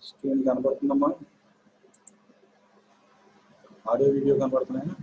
Screen కనబడుతుందమ్మా? Audio video కనబడుతున్నాయా?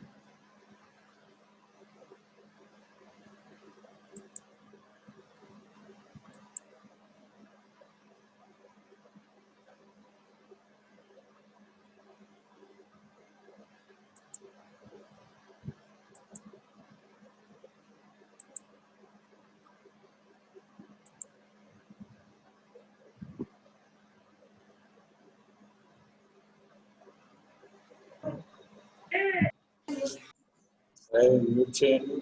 Mute చేయండి.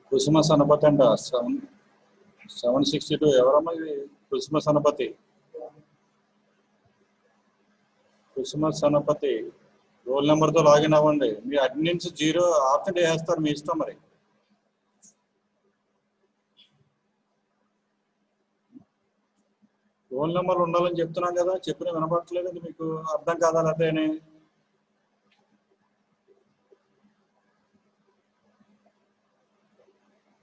క్రిస్మస్ అనపతి అంట 762. ఎవరమ్మా ఇది? Christmas Anapathi. Christmas Anapathi roll నెంబర్తో లాగిన్ అవ్వండి. మీ అటెండెన్స్ 0 ఆప్షన్ వేస్తారు, మీ ఇష్టం. మరి రోల్ నెంబర్ ఉండాలని చెప్తున్నాం కదా, చెప్పిన వినపడట్లేదు. మీకు అర్థం కాదా? అదేనే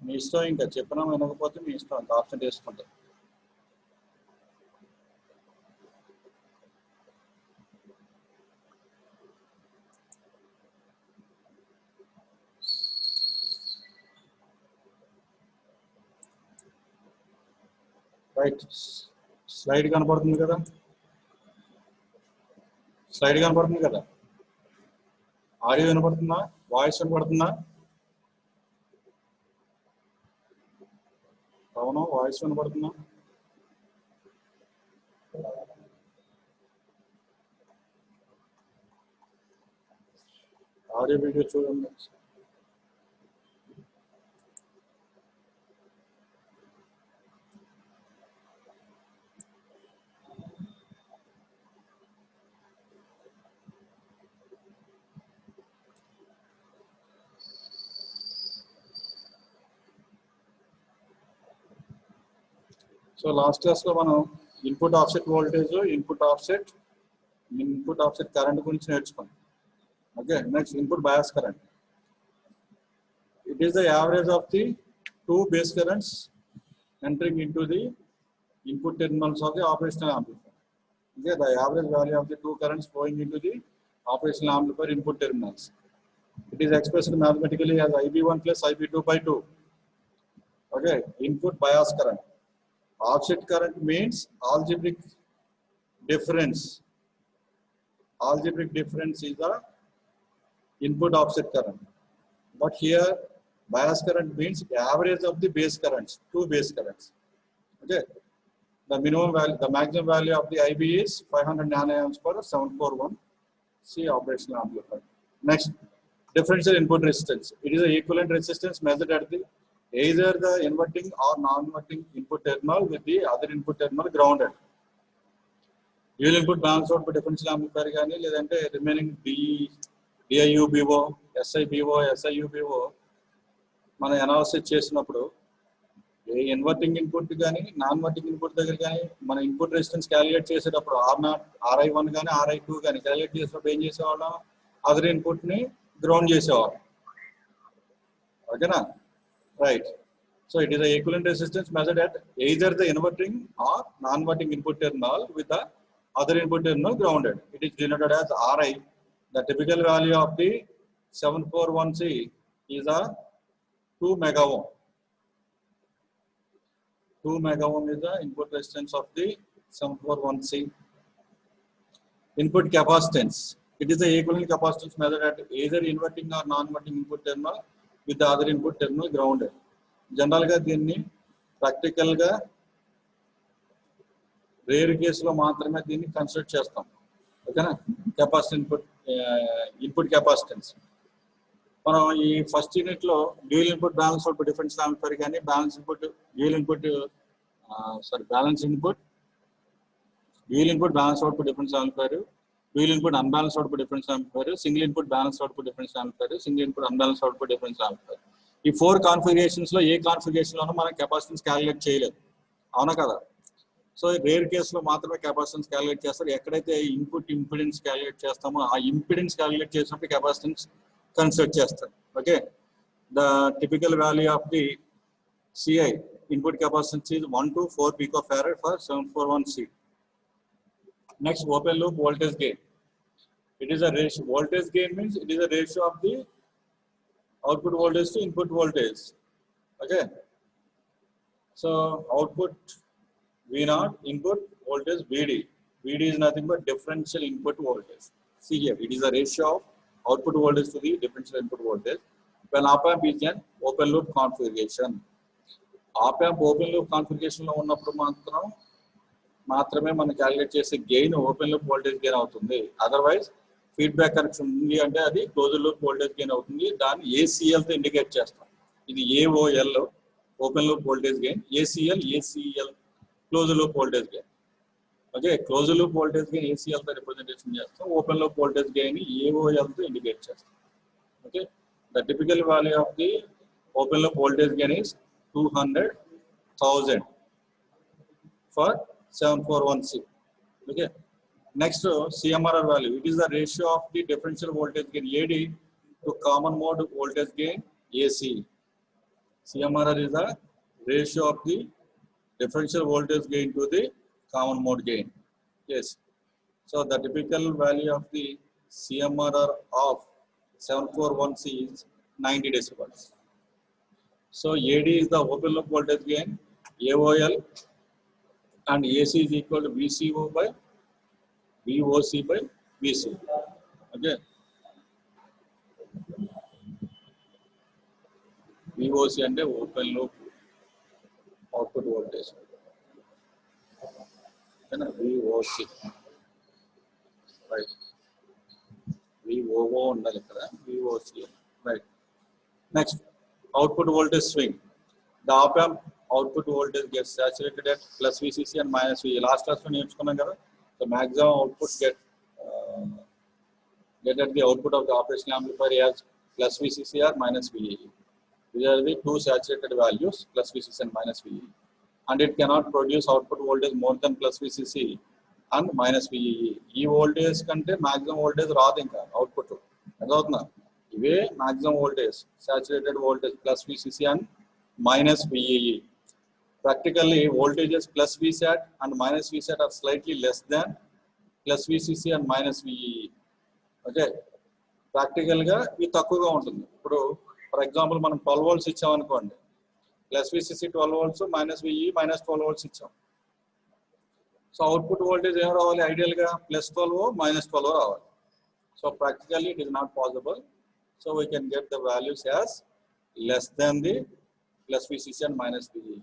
మీ ఇష్టం. ఇంకా చెప్పినా వినకపోతే మీ ఇష్టం. అంత ఆప్షన్ వేసుకుంటారు. రైట్. స్లైడ్ కనపడుతుంది కదా? స్లైడ్ కనపడుతుంది కదా? ఆడియో వినపడుతుందా? వాయిస్ వినపడుతుందా? అవును, వాయిస్ వినపడుతుందా? ఆడియో వీడియో చూడండి. సో లాస్ట్ క్లాస్లో మనం input offset voltage, input offset current గురించి నేర్చుకున్నాం. Okay, next input bias current. It is the average of the two base currents entering into the input terminals of the operational amplifier. Okay, the average value of the two currents flowing into the operational amplifier input terminals. It is expressed mathematically as IB1 plus IB2 by 2. Okay, input bias current. Offset current means algebraic difference. Algebraic difference is the input offset current. But here bias current means the average of the base currents, two base currents. Okay, the minimum value, the maximum value of the IB is 500 nanoamps per 741 C operational amplifier. Next, differential input resistance. It is an equivalent resistance measured at the either the inverting or non-inverting input terminal with the other input terminal grounded. Dual input balance out by differential amplifier gaani ledante remaining DIUBO, SIBO, SIUBO మనం analysis చేసినప్పుడు ఏ inverting input కానీ non inverting input దగ్గర కానీ మన input resistance calculate చేసేటప్పుడు R0, RI1 కానీ RI2 కానీ calculate చేసేటప్పుడు ఏం చేసేవాళ్ళం? అదర్ ఇన్పుట్ని గ్రౌండ్ చేసేవాళ్ళం. ఓకేనా? Right. So it is the equivalent resistance measured at either the inverting or non inverting input terminal with the other input terminal grounded. It is denoted as RI. The typical value of the 741C is a 2 mega ohm. 2 mega ohm is the input resistance of the 741C. Input capacitance. It is the equivalent capacitance measured at either inverting or non-inverting input terminal with the other input terminal grounded. General ga దీన్ని practical గా rare కేసులో మాత్రమే దీన్ని consider చేస్తాం. ఓకేనా. Capacity input capacitance మనం ఈ first యూనిట్లో dual input balance output difference amplifier కానీ balance input dual input balance input dual input balance output difference amplifier, dual input unbalance output difference amplifier, single input balance output difference amplifier, single input unbalance output difference amplifier. ఈ 4 configurations లో ఏ configuration లోనూ మనం capacitance calculate చేయలేదు, అవునా కదా. So rare కేసులో మాత్రమే capacitance calculate చేస్తారు. ఎక్కడైతే ఇన్పుట్ ఇంపిడెన్స్ క్యాలిక్యులేట్ చేస్తామో ఆ ఇంపిడెన్స్ క్యాలిక్యులేట్ చేసినప్పుడు కెపాసిటెన్స్ కన్సిడర్ చేస్తారు. Okay. The typical value of the CI input capacitance is 1 to 4 picofarad for 741C. Next, open loop voltage gain. It is a ratio. Voltage gain means it is a ratio of the output voltage to input voltage. Okay. So output V0, input voltage VD. VD is nothing but differential input voltage. See here, it is a ratio of output voltage to the differential input voltage. When op-amp is an open loop configuration. op-amp open loop configuration లో ఉన్నప్పుడు మాత్రమే మనం calculate చేసే gain open loop voltage gain అవుతుంది. Otherwise feedback connection ఉంది అంటే అది closed loop voltage gain అవుతుంది. దాన్ని ACL తో ఇండికేట్ చేస్తాం. ఇది AOL open loop voltage gain, ACL closed loop voltage gain. Okay. Closed loop voltage gain ACL తో రిప్రజెంటేషన్ చేస్తాం, open loop voltage gain AOL తో ఇండికేట్ చేస్తాం. Okay. The typical value of the open loop voltage gain is 200,000 for 741C. Okay. Next, CMRR value. It is the ratio of the differential voltage gain AD to common mode voltage gain AC. CMRR is the ratio of the differential voltage gain to the common mode gain. Yes. So the typical value of the CMRR of 741C is 90 decibels. So AD is the open loop voltage gain, AOL, and AC is equal to VCO by VOC by VC. Okay. VOC and open loop output voltage. VOC. Right. VOO undali kada. VOC. Right. Next, output voltage swing. The op-amp output voltage gets saturated at plus VCC and minus VE. Last class we నేర్చుకున్నాం కదా. The maximum output get at the output of the operational amplifier as plus VCC or minus VE. These are the two saturated values, plus VCC and minus VE. And it cannot produce output voltage more than plus VCC and minus VE. ఈ voltage కంటే maximum voltage రాదు ఇంకా output. అర్థమవుతుందా? ఇవే maximum voltage, saturated voltage plus VCC and minus VE. Practically, voltages plus VSAT and minus VSAT are slightly less than plus VCC and minus VE. Okay. Practical గా ఇది తక్కువగా ఉంటుంది. ఇప్పుడు ఫర్ ఎగ్జాంపుల్ మనం 12 volts ఇచ్చామనుకోండి, plus VCC 12 volts minus VE minus 12 volts ఇచ్చాం. So output voltage ఏం రావాలి? ఐడియల్గా ప్లస్ 12 మైనస్ 12 రావాలి. So practically it is not possible. So we can get the values as less than the plus VCC and minus VE.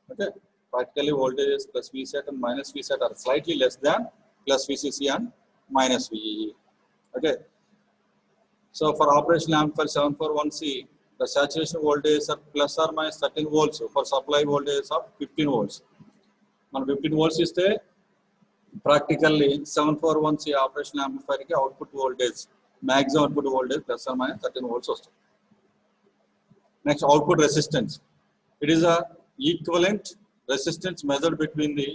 Okay. Practically voltages plus VSAT and minus VSAT are slightly less than plus VCC and minus VE. Okay. So for operational amplifier 741C, the saturation voltage are plus or minus 13 volts for supply voltage of 15 volts. Man 15 volts iste practically 741C operational amplifier ki output voltage, maximum output voltage plus or minus 13 volts వస్తుంది. Next, output resistance. It is a equivalent resistance measured between the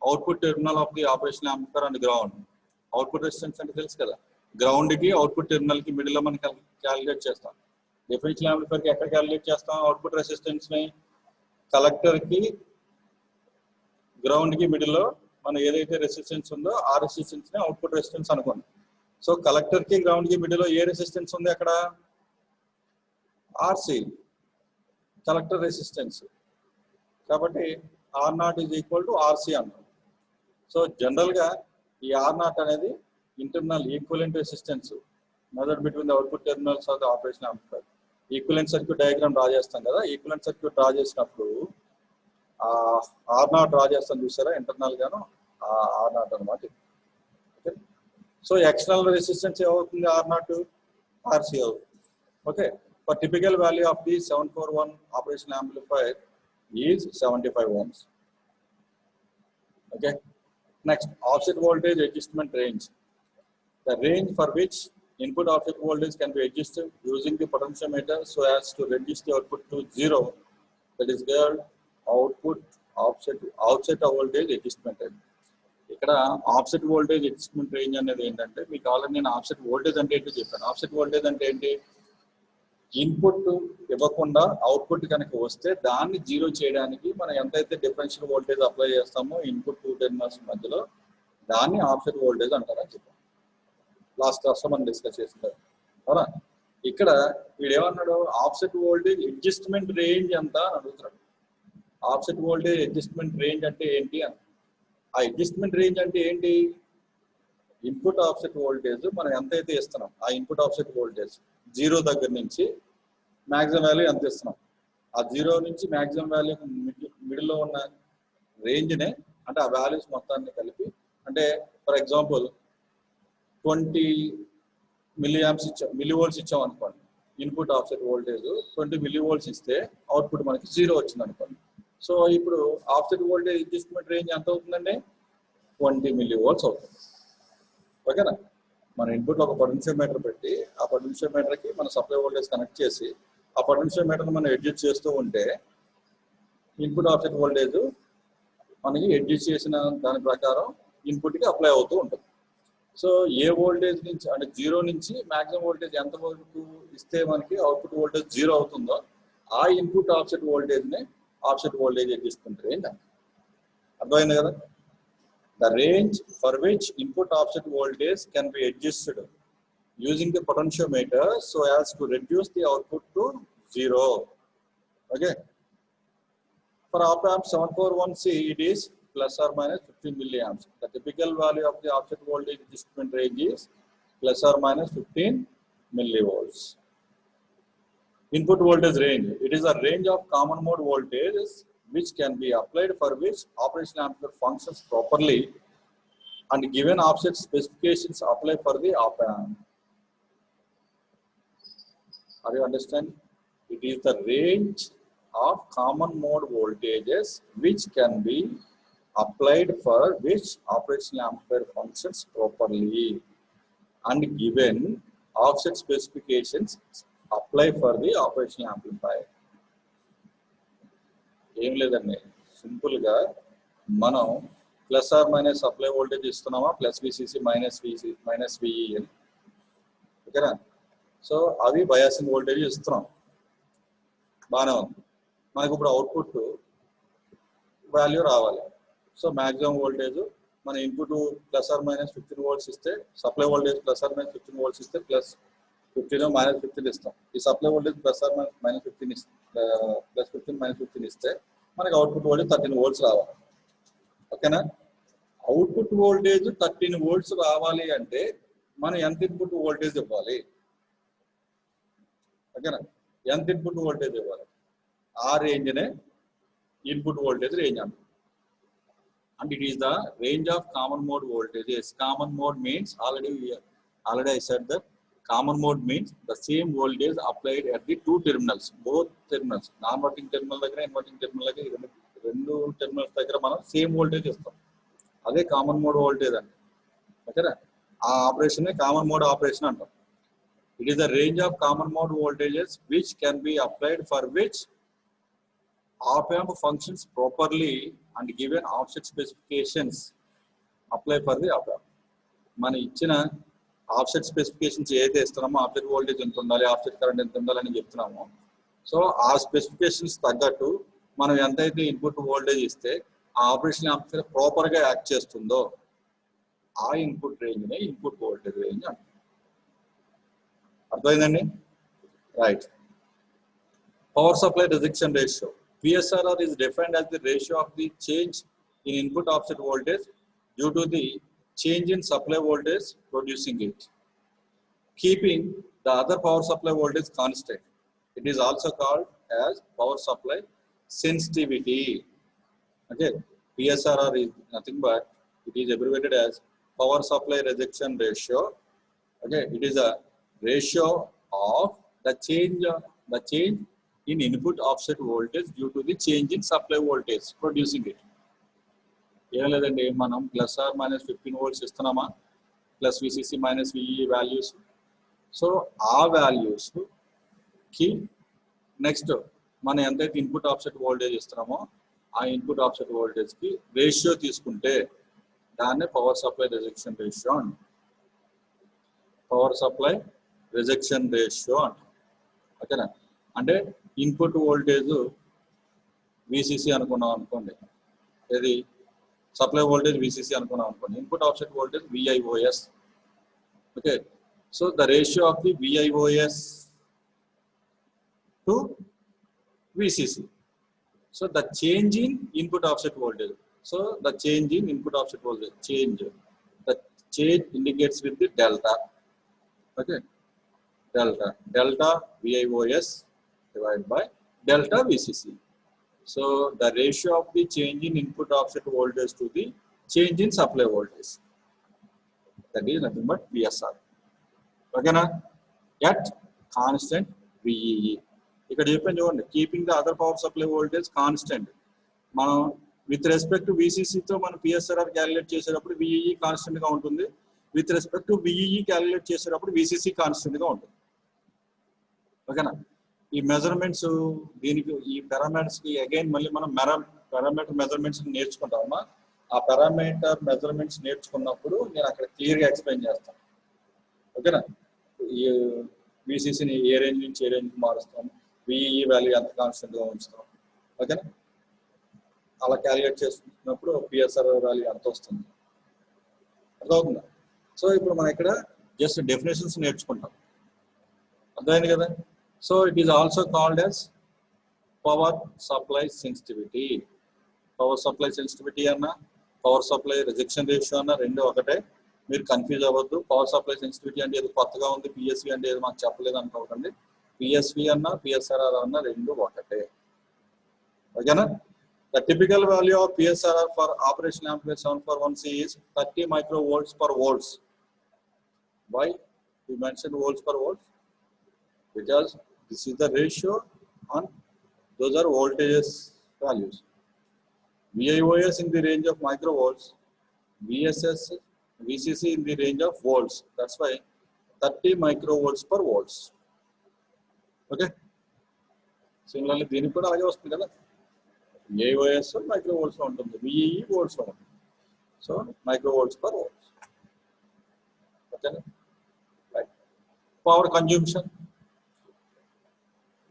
output terminal of the operational amplifier and ground. Output resistance అంటే తెలుసు కదా, ground కి output terminal కి middle లో మనం calculate చేస్తాం. Differential amplifier కి ఎక్కడ క్యాలిక్యులేట్ చేస్తాం? అవుట్పుట్ రెసిస్టెన్స్ ని కలెక్టర్ కి గ్రౌండ్ కి మిడిల్ లో మనం ఏదైతే రెసిస్టెన్స్ ఉందో ఆ రెసిస్టెన్స్ ని అవుట్పుట్ రెసిస్టెన్స్ అనుకోండి. సో కలెక్టర్ కి గ్రౌండ్ కి మిడిల్ లో ఏ రెసిస్టెన్స్ ఉంది అక్కడ? RC, collector resistance. కాబట్టి R0 is equal to RC అన్నాం. సో జనరల్గా ఈ R0 అనేది internal equivalent resistance method between the output terminals of the operation amplifier. Equivalent circuit diagram draw చేస్తాం కదా, ఈక్వలెంట్ సర్క్యూట్ డ్రా చేసినప్పుడు R0 డ్రా చేస్తాం చూసారా ఇంటర్నల్ గాను, R0 అనమాట. ఓకే. సో ఎక్స్టర్నల్ రెసిస్టెన్స్ ఏమవుతుంది, R0 RC అవుతుంది. Okay, for typical value of the 741 operational amplifier is 75 ohms. Okay, next, offset voltage adjustment range. The range for which input offset voltage can be adjusted using the potentiometer so as to reduce the output to zero, that is called output offset voltage adjustment range. ఇక్కడ offset voltage adjustment range అనేది ఏంటంటే, మీకు already నేను offset voltage అంటే ఏంటో చెప్పాను. Offset voltage అంటే ఏంటి, ఇన్పుట్ ఇవ్వకుండా అవుట్పుట్ కనుక వస్తే దాన్ని జీరో చేయడానికి మనం ఎంతైతే డిఫరెన్షియల్ వోల్టేజ్ అప్లై చేస్తామో ఇన్పుట్ 2 టెర్మినల్స్ మధ్యలో, దాన్ని ఆఫ్సెట్ వోల్టేజ్ అంటారని చెప్పాను. లాస్ట్ క్లాస్లో మనం డిస్కస్ చేస్తున్నారు అవునా. ఇక్కడ వీడు ఏమన్నాడు, ఆఫ్సెట్ వోల్టేజ్ అడ్జస్ట్మెంట్ రేంజ్ ఎంత అని అడుగుతున్నాడు. ఆఫ్సెట్ వోల్టేజ్ అడ్జస్ట్మెంట్ రేంజ్ అంటే ఏంటి అని. ఆ అడ్జస్ట్మెంట్ రేంజ్ అంటే ఏంటి, ఇన్పుట్ ఆఫ్సెట్ వోల్టేజ్ మనం ఎంతైతే ఇస్తున్నాం, ఆ ఇన్పుట్ ఆఫ్సెట్ వోల్టేజ్ 0 దగ్గర నుంచి మ్యాక్సిమం వాల్యూ ఎంత ఇస్తున్నాం, ఆ 0 నుంచి మ్యాక్సిమం వాల్యూ మిడిల్లో ఉన్న రేంజ్నే, అంటే ఆ వాల్యూస్ మొత్తాన్ని కలిపి, అంటే ఫర్ ఎగ్జాంపుల్ 20 మిల్లీఆంప్స్ ఇచ్చాం, మిల్లీవోల్ట్స్ ఇచ్చాం అనుకోండి. ఇన్పుట్ ఆఫ్సెట్ వోల్టేజ్ 20 మిల్లీవోల్ట్స్ ఇస్తే అవుట్పుట్ మనకి 0 వచ్చింది అనుకోండి. సో ఇప్పుడు ఆఫ్సెట్ వోల్టేజ్ అడ్జస్ట్మెంట్ రేంజ్ ఎంత అవుతుందండి, 20 మిల్లీవోల్ట్స్ అవుతుంది. ఓకేనా. మన ఇన్పుట్లో ఒక పొటెన్షియోమీటర్ పెట్టి, ఆ పొటెన్షియోమీటర్కి మన సప్లై వోల్టేజ్ కనెక్ట్ చేసి, ఆ పొటెన్షియోమీటర్ని మనం అడ్జస్ట్ చేస్తూ ఉంటే ఇన్పుట్ ఆఫ్సెట్ వోల్టేజ్ మనకి అడ్జస్ట్ చేసిన దాని ప్రకారం ఇన్పుట్కి అప్లై అవుతూ ఉంటుంది. సో ఏ వోల్టేజ్ నుంచి, అంటే 0 నుంచి మ్యాక్సిమం వోల్టేజ్ ఎంత వరకు ఇస్తే మనకి అవుట్పుట్ వోల్టేజ్ 0 అవుతుందో, ఆ ఇన్పుట్ ఆఫ్సెట్ వోల్టేజ్ని ఆఫ్సెట్ వోల్టేజ్ అడ్జస్ట్మెంట్ రేంజ్ అంటారు. అర్థమైంది కదా. The range for which input offset voltage can be adjusted using the potentiometer so as to reduce the output to 0. Okay. For op-amp 741C, it is plus or minus 15 milliamps. The typical value of the offset voltage adjustment range is plus or minus 15 millivolts. Input voltage range. It is a range of common mode voltages which can be applied for which operational amplifier functions properly and given offset specifications apply for the op-amp. Are you understand? It is the range of common mode voltages which can be applied for which operational amplifier functions properly and given offset specifications apply for the operational amplifier. ఏం లేదండి, సింపుల్గా మనం plus or minus supply voltage ఇస్తున్నామా, plus VCC minus VEL. ఓకేనా. So అవి biasing voltage ఇస్తున్నాం, బాగానే ఉంది. మనకు ఇప్పుడు అవుట్పుట్ వాల్యూ రావాలి. సో మ్యాక్సిమం వోల్టేజ్ మన input plus or minus 15 volts ఇస్తే, supply voltage plus or minus 15 volts ఇస్తే ప్లస్ 15 మైనస్ 15 ఇస్తాం. ఈ supply voltage plus or minus 15 ఇస్తే, ప్లస్ 15 మైనస్ 15 ఇస్తే మనకి అవుట్పుట్ వోల్టేజ్ 13 వోల్ట్స్ రావాలి. ఓకేనా. అవుట్పుట్ వోల్టేజ్ 13 వోల్ట్స్ రావాలి అంటే మనం ఎంత ఇన్పుట్ వోల్టేజ్ ఇవ్వాలి, ఓకేనా, ఎంత ఇన్పుట్ వోల్టేజ్ ఇవ్వాలి, ఆ రేంజ్నే ఇన్పుట్ వోల్టేజ్ రేంజ్ అంటారు. And it is the range of common mode voltages. Common mode means already I said that common mode means the same voltage applied at the two terminals, both terminals, non-inverting terminal దగ్గర inverting terminal దగ్గర రెండు terminals దగ్గర మనం same voltage ఇస్తాం. అదే common mode voltage అండి. ఓకేనా. ఆ ఆపరేషన్ కామన్ మోడ్ ఆపరేషన్ అంటాం. It is the range of common mode voltages which can be applied for which op-amp functions properly and given offset specifications apply for the op-amp. మన ఇచ్చిన offset specifications ఏదైతే ఇస్తున్నామో, offset voltage ఎంత ఉండాలి, offset current ఎంత ఉండాలని చెప్తున్నామో, so ఆ specifications తగ్గట్టు మనం ఎంతైతే ఇన్పుట్ వోల్టేజ్ ఇస్తే ఆ ఆపరేషన్ యాంప్లిఫైయర్ ప్రాపర్గా యాక్ట్ చేస్తుందో ఆ ఇన్పుట్ రేంజ్ని ఇన్పుట్ వోల్టేజ్ రేంజ్ అంటారు. అర్థమైందండి. Right. Power supply rejection ratio. PSRR is defined as the ratio of the change in input offset voltage due to the change in supply voltage producing it, keeping the other power supply voltage constant. It is also called as power supply sensitivity. Okay, PSRR is nothing but it is abbreviated as power supply rejection ratio. Okay, it is a ratio of the change in input offset voltage due to the change in supply voltage producing it. ఏం లేదండి, మనం plus or minus 15 volts ఇస్తున్నామా, plus VCC minus VE values. So ఆ వాల్యూస్కి next మనం ఎంతైతే input offset voltage ఇస్తున్నామో ఆ input offset వోల్టేజ్కి ratio తీసుకుంటే దాన్నే పవర్ సప్లై రిజెక్షన్ రేషియో అంట. పవర్ సప్లై రిజెక్షన్ రేషియో అంట. ఓకేనా? అంటే ఇన్పుట్ వోల్టేజ్ విసిసి అనుకున్నాం అనుకోండి, ఇది సప్లై వోల్టేజ్ విసిసి అనుకున్నాం అనుకోండి, input offset voltage VIOS. Okay, so the ratio of the VIOS to VCC. So the change in input offset voltage. So the change in input offset voltage the change indicates with the delta. Okay, delta VIOS divided by delta VCC. So the ratio of the change in input offset voltage to the change in supply voltage, that is nothing but VSR. Okay na? At constant VEE. ఇక్కడ చెప్పాను చూడండి, keeping the other power supply voltage constant. మనం with respect to విసిసితో మనం PSRR calculate చేసేటప్పుడు VEE కాన్స్టెంట్గా ఉంటుంది, with respect to VEE calculate చేసేటప్పుడు VCC కాన్స్టెంట్గా ఉంటుంది. ఓకేనా? ఈ మెజర్మెంట్స్ దీనికి ఈ పారామీటర్స్కి అగైన్ మళ్ళీ మనం పారామీటర్ మెజర్మెంట్స్ నేర్చుకుంటామా. ఆ పారామీటర్ మెజర్మెంట్స్ నేర్చుకున్నప్పుడు నేను అక్కడ క్లియర్గా ఎక్స్ప్లెయిన్ చేస్తాను. ఓకేనా? ఈ విసిసిని ఏ రేంజ్ నుంచి ఏ రేంజ్కి మారుస్తాం, విఈఈ వాల్యూ ఎంత కాన్స్టెంట్గా ఉంచుతాం. ఓకేనా? అలా క్యాలిక్యులేట్ చేసుకున్నప్పుడు పిఎస్ఆర్ వాల్యూ ఎంత వస్తుంది, అర్థమవుతుందా? సో ఇప్పుడు మనం ఇక్కడ జస్ట్ డెఫినేషన్స్ నేర్చుకుంటాం, అర్థమైంది కదా? So it is also called as power supply sensitivity. Power supply sensitivity అన్న పవర్ సప్లై రిజెక్షన్ రేషియో అన్న రెండు ఒకటే, మీరు కన్ఫ్యూజ్ అవ్వద్దు. పవర్ సప్లై సెన్సిటివిటీ అంటే ఏదో కొత్తగా ఉంది, పిఎస్వి అంటే ఏదో మాకు చెప్పలేదు అనుకోకండి. పిఎస్వి అన్న పిఎస్ఆర్ఆర్ అన్న రెండు ఒకటే. ఓకేనా? The typical value of PSRR for operational amplifier 741C is 30 microvolts per volts. Why we mentioned volts per volts? Because this is the ratio on those are voltages values. VIOS in the range of microvolts, VCC in the range of volts. That's why 30 microvolts per volts. Okay. Similarly, దీనికి కూడా అలాగే వస్తుంది కదా. VIOS microvolts లో ఉంటుంది, VEE volts లో ఉంటుంది. So microvolts per volts. Okay, right? Power consumption.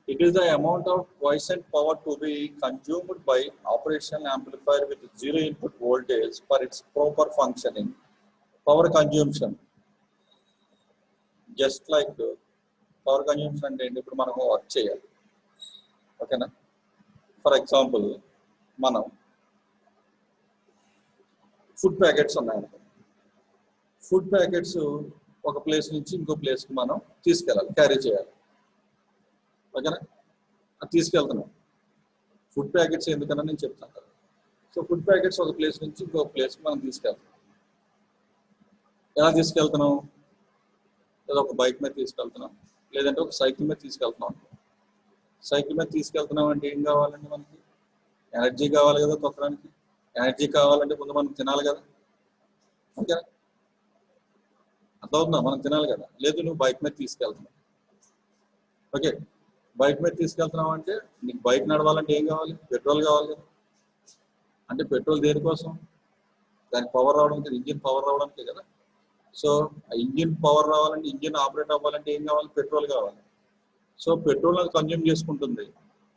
It is the amount of quiescent power to be consumed by operational amplifier with zero input voltage for its proper functioning. Power consumption. Just like power consumption అంటే ఇప్పుడు మనం work చేయాలి. ఓకేనా? For example మనం food packets ఉన్నాయనుకో, food packets ఒక place నుంచి ఇంకో ప్లేస్కి మనం తీసుకెళ్ళాలి, క్యారీ చేయాలి. ఓకేనా? అది తీసుకెళ్తున్నాం. ఫుడ్ ప్యాకెట్స్ ఎందుకన్నా నేను చెప్తాను కదా. సో ఫుడ్ ప్యాకెట్స్ ఒక ప్లేస్ నుంచి ఇంకో ప్లేస్కి మనం తీసుకెళ్తాం. ఎలా తీసుకెళ్తున్నాం? లేదా ఒక బైక్ మీద తీసుకెళ్తున్నాం, లేదంటే ఒక సైకిల్ మీద తీసుకెళ్తున్నాం. సైకిల్ మీద తీసుకెళ్తున్నాం అంటే ఏం కావాలండి మనకి? ఎనర్జీ కావాలి కదా తొక్కడానికి. ఎనర్జీ కావాలంటే ముందు మనం తినాలి కదా. ఓకే, అర్థమవుతుందా? మనం తినాలి కదా. లేదు నువ్వు బైక్ మీద తీసుకెళ్తున్నావు. ఓకే, బైక్ మీద తీసుకెళ్తున్నావు అంటే నీకు బైక్ నడవాలంటే ఏం కావాలి? పెట్రోల్ కావాలి కదా. అంటే పెట్రోల్ దేనికోసం? దానికి పవర్ రావడానికి, ఇంజిన్ పవర్ రావడానికే కదా. సో ఆ ఇంజిన్ పవర్ రావాలంటే, ఇంజిన్ ఆపరేట్ అవ్వాలంటే ఏం కావాలి? పెట్రోల్ కావాలి. సో పెట్రోల్ అది కన్జ్యూమ్ చేసుకుంటుంది.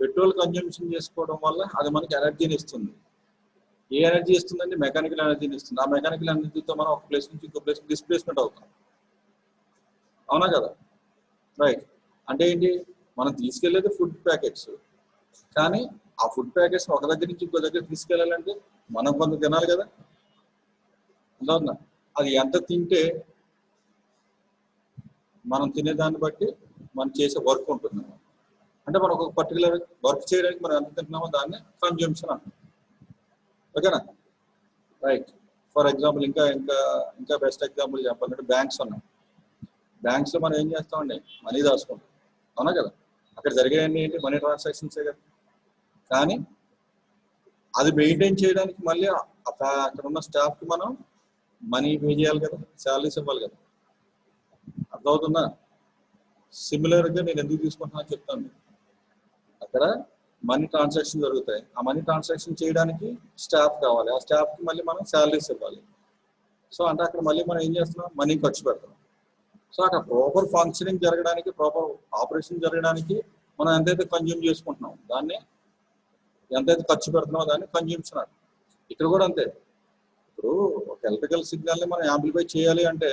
పెట్రోల్ కన్జ్యూమ్షన్ చేసుకోవడం వల్ల అది మనకి ఎనర్జీని ఇస్తుంది. ఏ ఎనర్జీ ఇస్తుందంటే మెకానికల్ ఎనర్జీని ఇస్తుంది. ఆ మెకానికల్ ఎనర్జీతో మనం ఒక ప్లేస్ నుంచి ఇంకో ప్లేస్ డిస్ప్లేస్మెంట్ అవుతాం. అవునా కదా? రైట్. అంటే ఏంటి? మనం తీసుకెళ్లేది ఫుడ్ ప్యాకెట్స్, కానీ ఆ ఫుడ్ ప్యాకెట్స్ ఒక దగ్గర నుంచి ఇంకో దగ్గర తీసుకెళ్ళాలంటే మనం కొంత తినాలి కదా. అవునా? అది ఎంత తింటే మనం తినేదాన్ని బట్టి మనం చేసే వర్క్ ఉంటుంది. అంటే మనం ఒక పర్టికులర్ వర్క్ చేయడానికి మనం ఎంత తింటున్నామో దాన్ని కన్జ్యూమ్షన్ అంటాం. ఓకేనా? రైట్. ఫర్ ఎగ్జాంపుల్ ఇంకా ఇంకా ఇంకా బెస్ట్ ఎగ్జాంపుల్ చెప్పాలంటే బ్యాంక్స్ ఉన్నాయి. బ్యాంక్స్లో మనం ఏం చేస్తామండి, మనీ దాచుకుంటాం, అవునా కదా. అక్కడ జరిగేవన్నీ ఏంటి, మనీ ట్రాన్సాక్షన్సే కదా. కానీ అది మెయింటైన్ చేయడానికి మళ్ళీ అక్కడ ఉన్న స్టాఫ్కి మనం మనీ పే చేయాలి కదా, శాలరీస్ ఇవ్వాలి కదా. అర్థమవుతుందా? సిమిలర్గా నేను ఎందుకు తీసుకుంటున్నా చెప్తాను. అక్కడ మనీ ట్రాన్సాక్షన్ జరుగుతాయి, ఆ మనీ ట్రాన్సాక్షన్ చేయడానికి స్టాఫ్ కావాలి, ఆ స్టాఫ్కి మళ్ళీ మనం శాలరీస్ ఇవ్వాలి. సో అంటే అక్కడ మళ్ళీ మనం ఏం చేస్తున్నాం, మనీ ఖర్చు పెడతాం. సో అక్కడ ప్రాపర్ ఫంక్షనింగ్ జరగడానికి, ప్రాపర్ ఆపరేషన్ జరగడానికి మనం ఎంతైతే కన్జ్యూమ్ చేసుకుంటున్నాం దాన్ని, ఎంతైతే ఖర్చు పెడుతున్నామో దాన్ని కన్జ్యూమ్షన్ అంటాం. ఇక్కడ కూడా అంతే. ఇప్పుడు ఒక ఎలక్ట్రికల్ సిగ్నల్ని మనం యాంప్లిఫై చేయాలి అంటే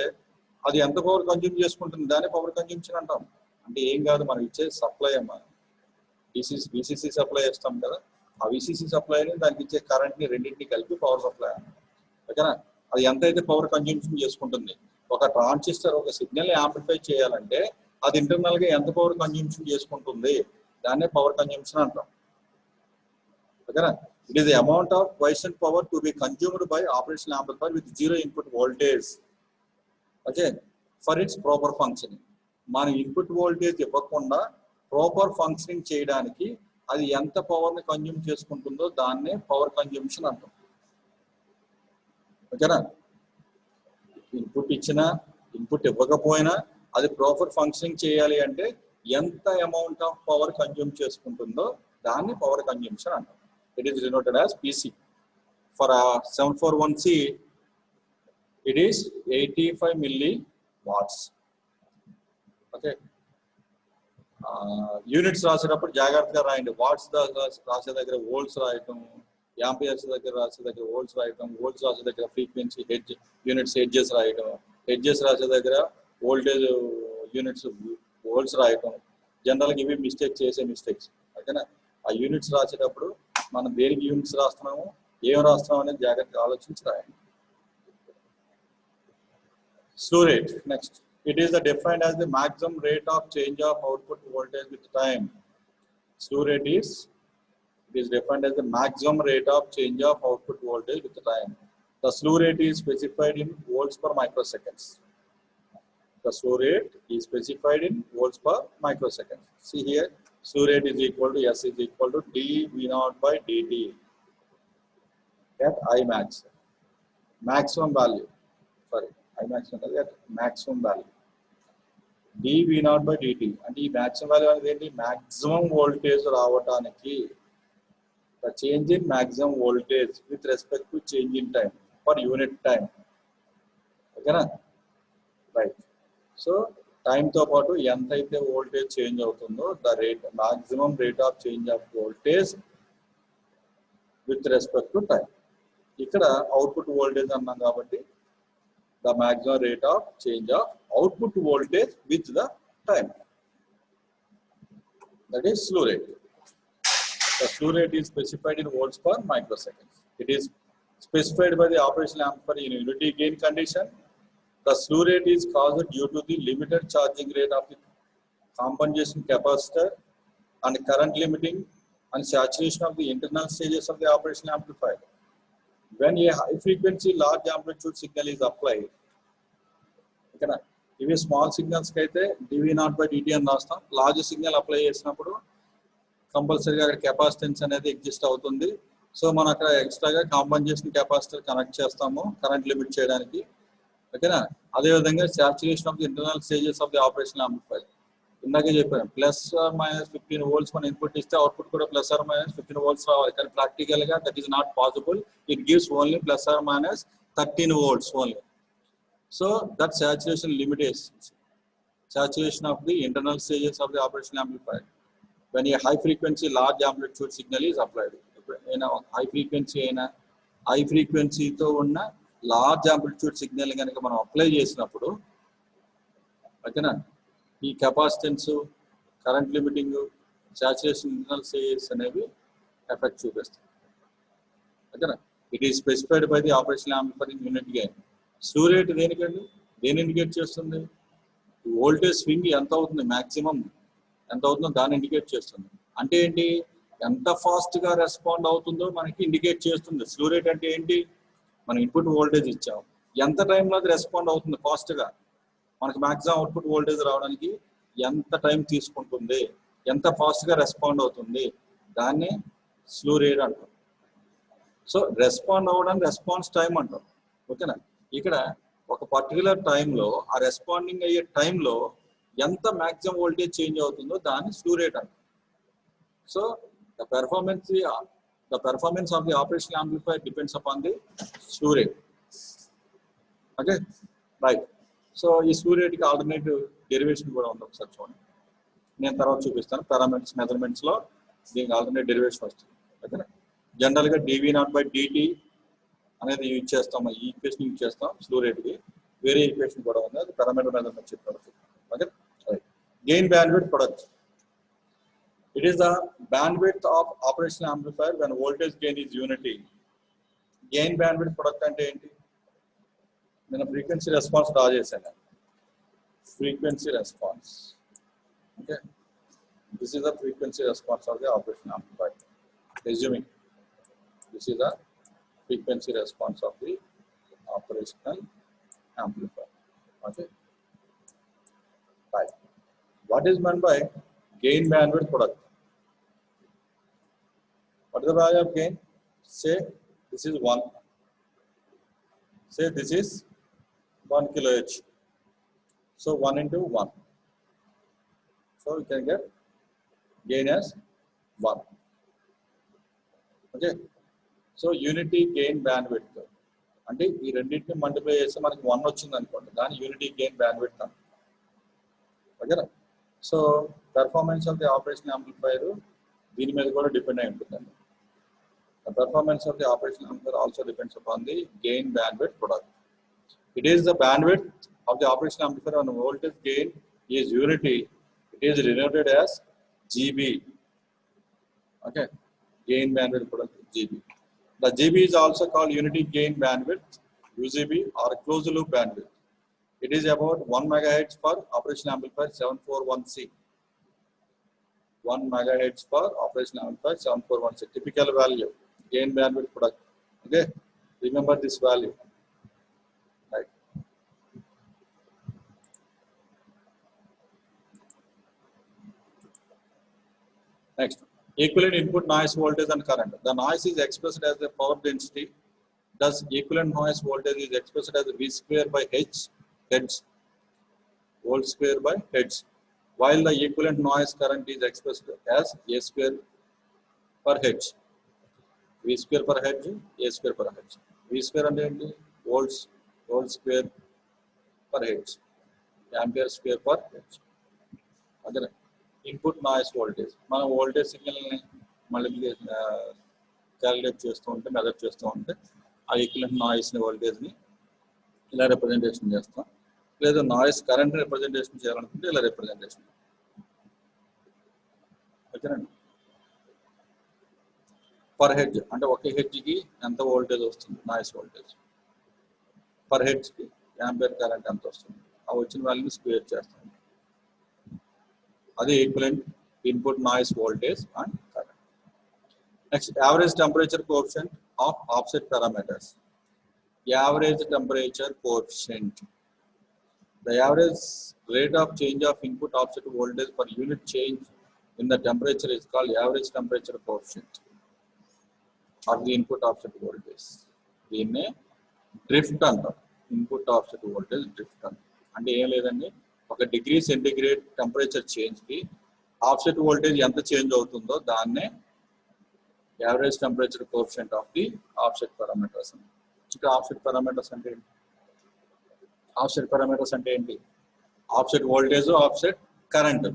అది ఎంత పవర్ కన్జ్యూమ్ చేసుకుంటుంది, దాన్ని పవర్ కన్జ్యూమ్షన్ అంటాం. అంటే ఏం కాదు, మనం ఇచ్చే సప్లై అమ్మా, విసిసి సప్లై చేస్తాం కదా, ఆ విసిసి సప్లైని దానికి ఇచ్చే కరెంట్ని రెండింటిని కలిపి పవర్ సప్లై అన్నాం. ఓకేనా. అది ఎంతైతే పవర్ కన్జ్యూమ్షన్ చేసుకుంటుంది, ఒక ట్రాన్సిస్టర్ ఒక సిగ్నల్ని యాంప్లిఫై చేయాలంటే అది ఇంటర్నల్గా ఎంత పవర్ కన్జ్యూమ్షన్ చేసుకుంటుంది, దాన్నే పవర్ కన్జ్యూమ్షన్ అంటాం. ఓకేనా. It is the amount of quiescent power to be consumed by operational amplifier with zero input voltage, okay, for its proper functioning. మన ఇన్పుట్ వోల్టేజ్ ఇవ్వకుండా ప్రాపర్ ఫంక్షనింగ్ చేయడానికి అది ఎంత పవర్ని కన్జ్యూమ్ చేసుకుంటుందో దాన్నే పవర్ కన్జ్యూమ్షన్ అంటాం. ఓకేనా. ఇన్పుట్ ఇచ్చినా ఇన్పుట్ ఇవ్వకపోయినా అది ప్రాపర్ ఫంక్షనింగ్ చేయాలి అంటే ఎంత అమౌంట్ ఆఫ్ పవర్ కన్జ్యూమ్ చేసుకుంటుందో దాన్ని పవర్ కన్జ్యూమ్షన్ అంటాం. It is denoted as PC. For a 741C, it is 85 milliwatts. Okay. Units రాసేటప్పుడు జాగ్రత్తగా రాయండి. వాట్స్ రాసే దగ్గర వోల్ట్స్ రాయటం, యాంపియర్స్ దగ్గర రాసే దగ్గర వోల్ట్స్ రాయటం, వోల్ట్స్ రాసే దగ్గర ఫ్రీక్వెన్సీ హెడ్జ్ యూనిట్స్ హెడ్జెస్ రాయటం, హెడ్జెస్ రాసే దగ్గర వోల్టేజ్ యూనిట్స్ వోల్ట్స్ రాయటం. జనరల్గా ఇవి చేసే మిస్టేక్స్. ఓకేనా. ఆ యూనిట్స్ రాసేటప్పుడు మనం దేనికి యూనిట్స్ రాస్తున్నాము, ఏం రాస్తున్నాం అనేది జాగ్రత్తగా ఆలోచించి రాయండి. Slew rate. Next, it is defined as the maximum rate of change of output voltage with time. Slew rate is defined as the maximum rate of change of output voltage with time. The slew rate is specified in volts per microseconds. The slew rate is specified in volts per microseconds. See here, slew rate is equal to S is equal to dV0 by dt at I max. Maximum value. Sorry, I maximum at maximum value. dV0 by dt. And ఈ maximum value అనేది ఏంటి, maximum voltage రావడానికి the change in maximum voltage with respect to change in time per unit time. ఓకేనా. Right. So టైంతో పాటు ఎంతైతే voltage change అవుతుందో the rate maximum rate of change of voltage with respect to time. ఇక్కడ output voltage అన్నాం కాబట్టి the maximum rate of change of output voltage with the time, that is స్లూ rate. The slew rate is specified in volts per microseconds. It is specified by the operational amplifier in unity gain condition. The slew rate is caused due to the limited charging rate of the compensation capacitor and current limiting and saturation of the internal stages of the operational amplifier. When a high frequency large amplitude signal is applied, okay, ఇవి small signals కి అయితే dV0 by dt అని రాస్తాం. Large signal apply చేసినప్పుడు కంపల్సరీగా అక్కడ capacitance అనేది exist అవుతుంది. సో మనం అక్కడ ఎక్స్ట్రాగా కాంపన్సేషన్ కెపాసిటర్ కనెక్ట్ చేస్తాము కరెంట్ లిమిట్ చేయడానికి. ఓకేనా. అదేవిధంగా saturation of the internal stages of the operation amplifier ఇందాకే చెప్పాను, +-15 volts మనం ఇన్పుట్ ఇస్తే అవుట్పుట్ కూడా +-15 volts రావాలి. కానీ ప్రాక్టికల్గా that is not possible. It gives only +-13 volts only. So that saturation limitations, saturation of the internal stages of the operation amplifier when a high frequency large amplitude signal is applied. high frequency తో ఉన్న large amplitude signal కనుక మనం apply చేసినప్పుడు ఓకేనా, ఈ capacitance, current limiting, saturation internal stages అనేవి effect చూపిస్తాయి. ఓకేనా. It is specified by the operation amplifier in unit gain. స్లూ rate దేనికండి, దేని ఇండికేట్ చేస్తుంది, వోల్టేజ్ స్వింగ్ ఎంత అవుతుంది, మ్యాక్సిమం ఎంత అవుతుందో దాన్ని ఇండికేట్ చేస్తుంది. అంటే ఏంటి, ఎంత ఫాస్ట్గా రెస్పాండ్ అవుతుందో మనకి ఇండికేట్ చేస్తుంది. స్లూ రేట్ అంటే ఏంటి, మనం ఇన్పుట్ వోల్టేజ్ ఇచ్చాం, ఎంత టైంలో అది రెస్పాండ్ అవుతుంది ఫాస్ట్గా, మనకి మ్యాక్సిమం అవుట్పుట్ వోల్టేజ్ రావడానికి ఎంత టైం తీసుకుంటుంది, ఎంత ఫాస్ట్గా రెస్పాండ్ అవుతుంది, దాన్ని స్లూ రేట్ అంటాం. సో రెస్పాండ్ అవ్వడానికి రెస్పాన్స్ టైం అంటాం. ఓకేనా, ఇక్కడ ఒక పర్టికులర్ టైంలో ఆ రెస్పాండింగ్ అయ్యే టైంలో ఎంత మ్యాక్సిమం వోల్టేజ్ చేంజ్ అవుతుందో దాన్ని స్లూ రేట్ అంటాం. So the performance of the operational amplifier depends upon the slew rate. Okay, right. So ఈ స్లూ రేట్కి ఆల్టర్నేటివ్ డెరివేషన్ కూడా ఉంది, ఒకసారి చూడండి, నేను తర్వాత చూపిస్తాను. పారామీటర్స్ మెజర్మెంట్స్లో దీనికి ఆల్టర్నేట్ డెరివేషన్ వస్తుంది. ఓకేనా, జనరల్గా dV0/dt అనేది యూజ్ చేస్తాం, ఈ ఈక్వేషన్ యూజ్ చేస్తాం స్లూ రేట్కి. వేరే ఈక్వేషన్ కూడా ఉంది, అది పారామీటర్ మెజర్మెంట్ చెప్పారు. Okay, right. Gain bandwidth product. It is the bandwidth of operational amplifier when voltage gain is unity. Gain bandwidth product అంటే ఏంటి? నేను ఫ్రీక్వెన్సీ రెస్పాన్స్ డ్రా చేశాను. Frequency response. Okay, this is the frequency response of the operational amplifier. Assuming this is the frequency response of the operational amplifier. Okay, right. What is meant by gain bandwidth product? What is the value of gain? Say this is 1. Say this is 1 kHz. So 1 into 1. So you can get gain as 1. Okay. So unity gain bandwidth. అంటే ఈ రెండింటిని multiply చేస్తే మనకి 1 వచ్చింది అనుకోండి, దాని unity gain bandwidth అంట. ఓకేనా, so performance of the operation amplifier దీని మీద కూడా డిపెండ్ అయి ఉంటుందండి. The performance of the operational amplifier also depends upon the gain bandwidth product. It is the bandwidth of the operational amplifier when voltage gain is unity. It is denoted as GB. Okay, gain bandwidth product GB. The GB is also called unity gain bandwidth, UGB, or closed loop bandwidth. It is about 1 MHz for operational amplifier 741C. 1 MHz for operational amplifier 741C. Typical value. Gain bandwidth product. Okay, remember this value. Right. Next, equivalent input noise voltage and current. The noise is expressed as the power density. Thus, equivalent noise voltage is expressed as V square by H, hertz, volt square by hertz, while the equivalent noise current is expressed as A square per hertz. V square per hertz, A square per hertz. V square అంటే ఏంటి? Volts, volt square per hertz, ampere square per hertz. అదే input noise voltage. మనం voltage సిగ్నల్ని multiplication calculate చేస్తూ ఉంటే, measure చేస్తూ ఉంటే ఆ equivalent నాయిస్ని వోల్టేజ్ని ఇలా రిప్రజెంటేషన్ చేస్తాం. లేదా నాయిస్ కరెంట్ రిప్రజెంటేషన్ చేయాలనుకుంటే ఇలా రిప్రజెంటేషన్. ఓకేనండి, పర్ హెడ్జ్ అంటే ఒక హెడ్జ్కి ఎంత వోల్టేజ్ వస్తుంది, నాయిస్ వోల్టేజ్. పర్ హెడ్జ్కి యాంపియర్ కరెంట్ ఎంత వస్తుంది, ఆ వచ్చిన వాల్యూని స్క్వేర్ చేస్తాం. అది equivalent input noise voltage and current. Next, average temperature coefficient of offset parameters. Average temperature coefficient. The average rate of change of input offset voltage per unit change in the temperature is called average temperature coefficient of the input offset voltage. దీన్నే drift అంటాం. Input offset voltage drift అంటాం. అంటే ఏం లేదండి, 1 degree centigrade temperature చేంజ్కి offset voltage ఎంత change అవుతుందో దాన్నే average temperature coefficient of the offset parameters. ఇక్కడ ఆఫ్సెట్ పారామీటర్స్ అంటే ఏంటి? ఆఫ్సెట్ పారామీటర్స్ అంటే ఏంటి? Offset voltage, offset current.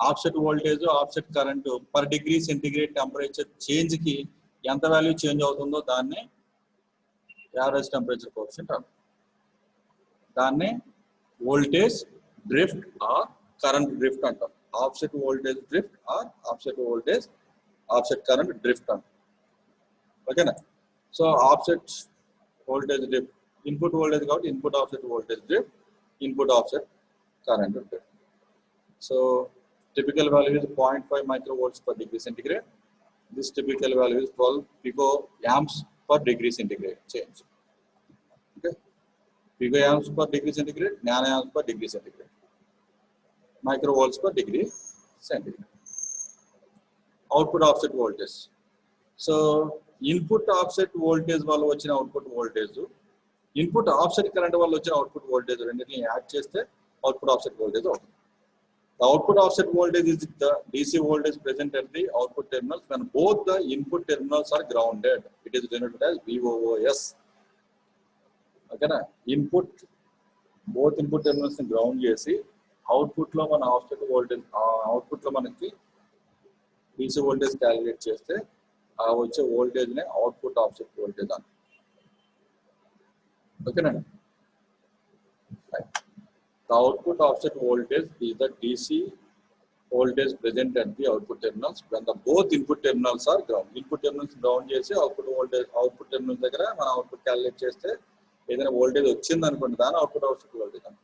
Offset voltage, offset current per degree centigrade temperature చేంజ్కి ఎంత వాల్యూ చేంజ్ అవుతుందో దాన్నే యావరేజ్ టెంపరేచర్ కోఎఫిషియంట్ అంటాం. దాన్నే voltage drift or current drift అంటాం. Offset voltage drift or offset current drift అంటాం. ఓకేనా, so offset voltage drift, input voltage got input offset voltage drift, input offset current drift. So typical value is 0.5 microvolts per degree centigrade. This typical value is 12 picoamps per degree centigrade change. picoamps per degree centigrade, nanoamps per degree centigrade, microvolts per degree centigrade. Output offset voltage. So input offset voltage వల్ల వచ్చిన output voltage, input offset current వల్ల వచ్చిన output voltage రెండింటిని add చేస్తే output offset voltage అవుతుంది. The output offset voltage is the DC voltage present at the output terminals when both the input terminals are grounded. It is denoted as VOOS. Okay na? Both input terminals ni ground chesi output lo mana offset voltage output lo manaki DC voltage calculate cheste aa vache voltage ne output offset voltage an. Okay na? Right. The output offset voltage is the DC voltage present at the output terminals when the both input terminals are ground. Input terminals ground chesi output voltage output terminals దగ్గర మన output calculate చేస్తే ఏదైనా voltage వచ్చింది అనుకోండి దాని output offset voltage అని.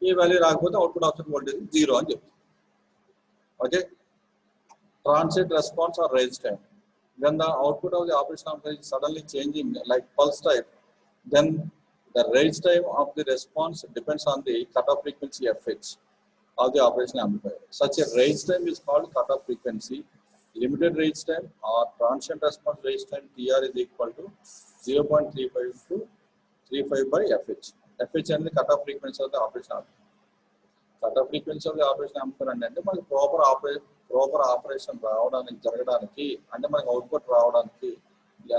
ఈ value రాకపోతే అవుట్పుట్ ఆఫ్సెట్ వోల్టేజ్ 0 అని చెప్తుంది. Okay. Transient response or raise time. When the output of the operation amplifier is suddenly changing like pulse type, then the raise time of the response depends on the cutoff frequency FH of the operation amplifier. Such a raise time is called cutoff frequency. Limited raise time or transient response raise time TR is equal to 0.35 to 35 by FH. FH and the cutoff frequency of the operation amplifier. Cutoff frequency of the operation amplifier అంటే మనకి proper operation రావడానికి జరగడానికి అంటే మనకి output రావడానికి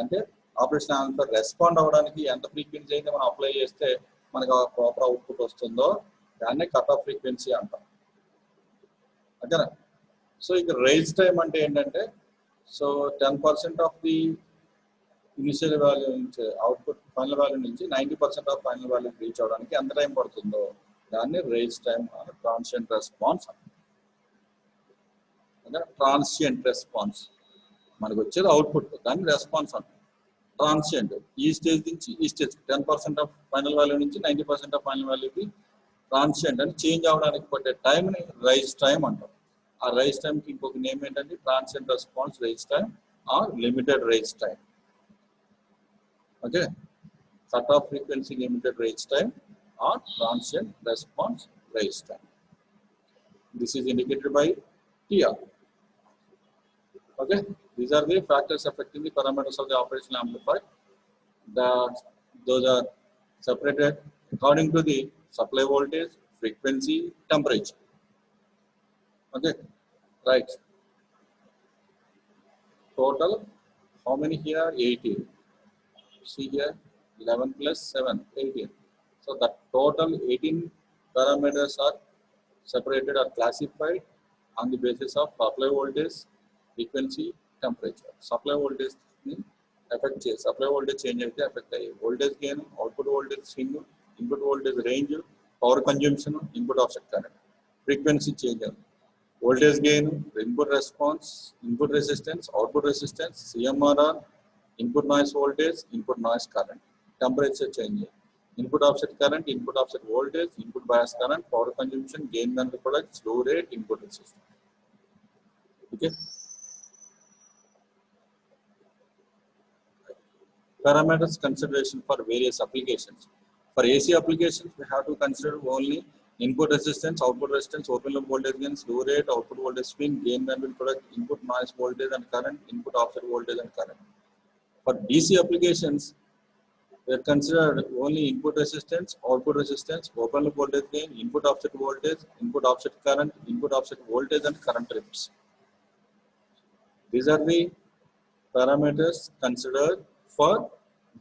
అంటే operation amplifier respond అవ్వడానికి ఎంత ఫ్రీక్వెన్సీ అయితే మనం అప్లై చేస్తే మనకి ఆ ప్రాపర్ అవుట్పుట్ వస్తుందో దాన్నే కట్ ఆఫ్ ఫ్రీక్వెన్సీ అంటాం. ఓకేనా? సో ఇక రైజ్ టైం అంటే ఏంటంటే so 10% of the initial value నుంచి అవుట్పుట్ ఫైనల్ వాల్యూ నుంచి 90% ఆఫ్ ఫైనల్ వాల్యూ రీచ్ అవడానికి ఎంత టైం పడుతుందో దాన్ని రైజ్ టైం అని ట్రాన్సియంట్ రెస్పాన్స్ అంటాం. ట్రాన్సియంట్ రెస్పాన్స్ మనకు వచ్చేది అవుట్పుట్ దాన్ని రెస్పాన్స్ అంటాం. ట్రాన్సియంట్ ఈ స్టేజ్ నుంచి ఈ స్టేజ్ 10% ఆఫ్ ఫైనల్ వాల్యూ నుంచి 90% ఆఫ్ ఫైనల్ వాల్యూకి ట్రాన్సియంట్ అని చేంజ్ అవడానికి పట్టే టైంని రైజ్ టైం అంటాం. ఆ రైజ్ టైంకి ఇంకొక నేమ్ ఏంటంటే transient response rise time or limited rise time. Okay. Cut off frequency limited rise time or transient response rise time. This is indicated by TR. Okay, these are the factors affecting the parameters of the operational amplifier. Those are separated according to the supply voltage, frequency, temperature. Okay, right. Total, how many here? 18. See here, 11 plus 7, 18. So the total 18 parameters are separated or classified on the basis of supply voltage, frequency, temperature. Supply voltage affect చేసి supply voltage change అయితే affect అయ్యి voltage gain, output voltage swing, input voltage range, power consumption, input offset current, frequency change, voltage gain, input response, input resistance, output resistance, CMRR, input noise voltage, input noise current, temperature change, input offset current, input offset voltage, input bias current, power consumption, gain and product, slow rate, input resistance. Okay. Parameters consideration for various applications. For AC applications, we have to consider only input resistance, output resistance, open loop voltage gain, slew rate, output voltage swing, gain bandwidth product, input noise voltage and current, input offset voltage and current. For DC applications, we are considered only input resistance, open loop voltage gain, input offset voltage, input offset current, input offset voltage and current trips. These are the parameters considered for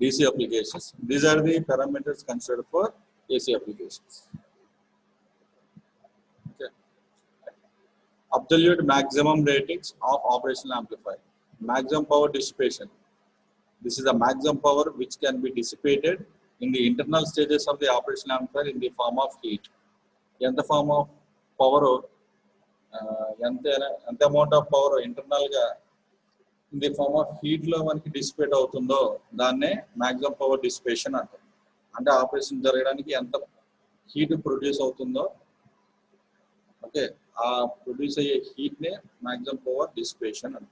DC applications. These are the parameters considered for AC applications. Okay. Absolute maximum ratings of operational amplifier. Maximum power dissipation. This is the maximum power which can be dissipated in the internal stages of the operational amplifier in the form of heat. In the form of power, the amount of power internal in the form of heat లో మనకి dissipate అవుతుందో దాన్నే maximum power dissipation అంటాం. అంటే operation జరగడానికి ఎంత heat produce అవుతుందో okay ఆ ప్రొడ్యూస్ అయ్యే హీట్ నే మాక్సిమం పవర్ డిసిపేషన్ అంటాం.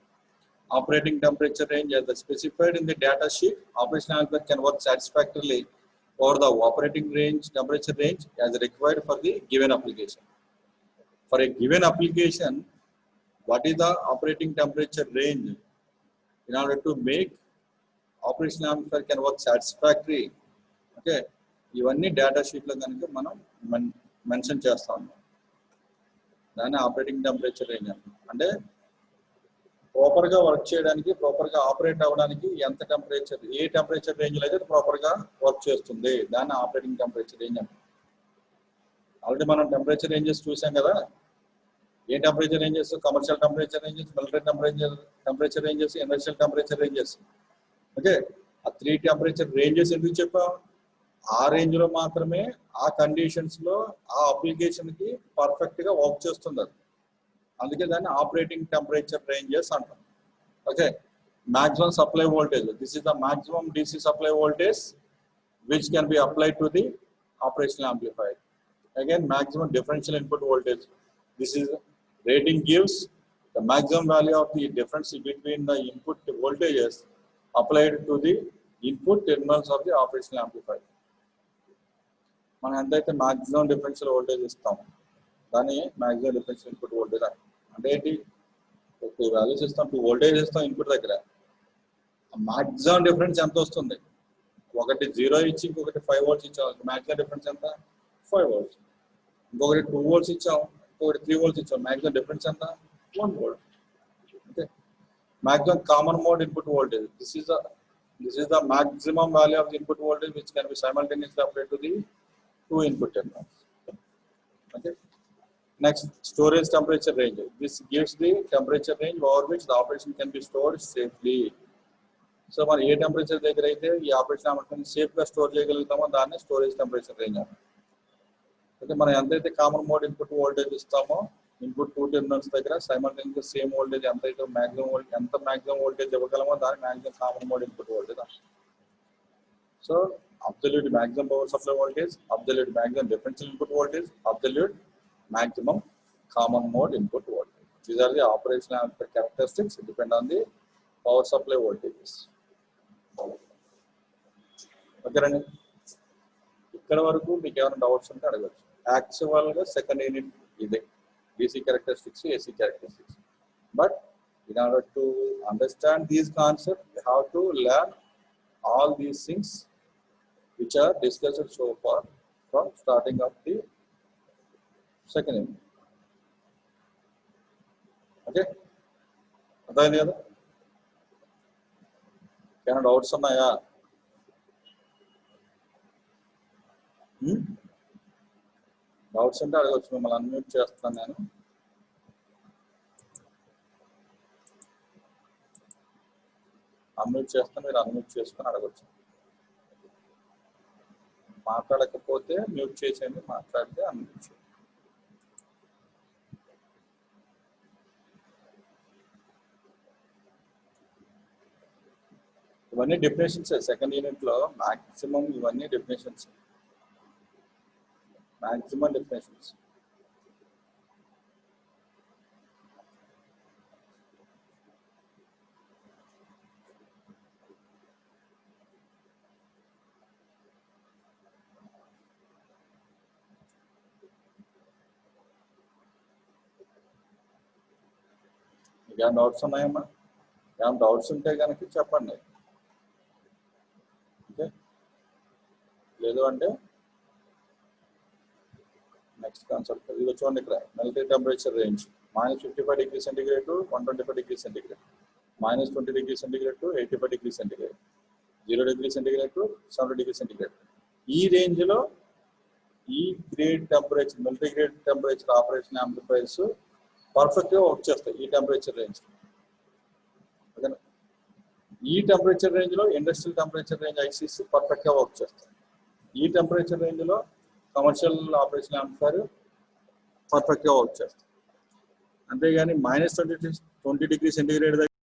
Operating temperature range as specified in the data sheet, operational amplifier can work satisfactorily or the operating range, temperature range as required for the given application. For a given application, what is the operating temperature range in order to make operational amplifier can work satisfactory? Okay, ఇవన్నీ data షీట్లో కనుక మనం mention చేస్తాం. దాన్ని operating temperature range అంటే ప్రాపర్గా work చేయడానికి, ప్రాపర్గా ఆపరేట్ అవ్వడానికి ఎంత టెంపరేచర్, ఏ టెంపరేచర్ రేంజ్లో అయితే ప్రాపర్గా వర్క్ చేస్తుంది, దాన్ని ఆపరేటింగ్ టెంపరేచర్ రేంజ్ అంటాం. ఆల్రెడీ మనం టెంపరేచర్ రేంజెస్ చూసాం కదా. ఏ temperature ranges? Commercial temperature ranges, military temperature ranges, industrial temperature ranges. Okay, ఆ 3 టెంపరేచర్ రేంజెస్ ఎందుకు చెప్పాం? ఆ రేంజ్ లో మాత్రమే ఆ కండిషన్స్ లో ఆ అప్లికేషన్ కి పర్ఫెక్ట్ గా వర్క్ చేస్తుంది. అందుకే దాన్ని ఆపరేటింగ్ టెంపరేచర్ రేంజెస్ అంటాం. Okay, maximum supply voltage, this is the maximum DC supply voltage which can be applied to the operational amplifier. Again, maximum differential input voltage, this is rating gives the maximum value of the difference between the input voltages applied to the input terminals of the operational amplifier. మనం ఎంతైతే maximum differential voltage ఇస్తాం దాన్ని maximum differential input voltage అంటే ఏంటి? 2 values ఇస్తాం, 2 voltage ఇస్తాం input దగ్గర. Maximum difference ఎంత వస్తుంది? ఒకటి 0 ఇచ్చి ఇంకొకటి 5 వోల్ట్స్ ఇచ్చాం, మాక్సిమం డిఫరెన్స్ ఎంత? 5 వోల్ట్స్. ఇంకొకటి 2 వోల్ట్స్ ఇచ్చాం, ఇంకొకటి 3 వోల్ట్స్ ఇచ్చాం, మాక్సిమం డిఫరెన్స్ ఎంత? 1 volt. Okay, maximum common mode input voltage, this is the maximum value of the input voltage which can be simultaneously applied to the 2 input terminals. Okay, next, storage temperature range, this gives the temperature range over which the operation can be stored safely. So మనం ఏ temperature దగ్గర అయితే ఈ operation operation safe గా store చేయగలుగుతామో దాన్ని storage temperature range అంటాం. అంటే మనం ఎంతైతే కామన్ మోడ్ ఇన్పుట్ వోల్టేజ్ ఇస్తామో ఇన్పుట్ 2 టెర్మినల్స్ దగ్గర సైమల్టేనియస్ సేమ్ వోల్టేజ్ ఎంతైతే మాక్సిమం వోల్టేజ్ ఇవ్వగలమో దాన్ని maximum common mode input voltage అంటాం. So absolute maximum power supply voltage, absolute maximum differential input voltage, absolute maximum common mode input voltage. These are the operational characteristics depend on the power supply voltages. Okay రండి, ఇక్కడ వరకు మీకు ఏమైనా doubts ఉంటే అడగచ్చు. Actual గా second unit ఇదే DC characteristics, AC characteristics. But in order to understand these concepts, you have to learn all these things which are discussed so far from starting of the second unit. Okay, అర్థమైంది కదా? ఏమైనా doubts ఉన్నాయా? Doubts ఉంటే అడగచ్చు, మిమ్మల్ని unmute చేస్తాను నేను. Unmute చేస్తాను, మీరు అన్మ్యూట్ చేసుకొని అడగచ్చు. మాట్లాడకపోతే మ్యూట్ చేసేయండి, మాట్లాడితే అన్మ్యూట్ చేయండి. ఇవన్నీ డెఫినేషన్స్ సెకండ్ యూనిట్ లో మాక్సిమం, ఇవన్నీ డెఫినేషన్స్, మాక్సిమం డెఫినేషన్స్. ఏమైనా డౌట్స్ ఉన్నాయమ్మా? ఏమైనా డౌట్స్ ఉంటే కనుక చెప్పండి. ఓకే, లేదు అంటే నెక్స్ట్ కాన్సెప్ట్ ఇది చూడండి. ఇక్కడ military temperature range -55 degree centigrade to 125 degree centigrade, -20 degree centigrade to 85 degree centigrade, 0 degree centigrade to 70 degree centigrade. ఈ రేంజ్ లో ఈ grade temperature, military grade temperature operation amplifiers perfect గా వర్క్ చేస్తాయి ఈ టెంపరేచర్ రేంజ్. ఓకేనా? ఈ టెంపరేచర్ రేంజ్ లో industrial temperature range ICs perfect గా వర్క్ చేస్తాయి. ఈ టెంపరేచర్ రేంజ్ లో కమర్షియల్ ఆపరేషన్ యాంప్లిఫైర్ పర్ఫెక్ట్ గా వర్క్ చేస్తాయి. అంతేగాని -20 డిగ్రీ సెంటిగ్రేడ్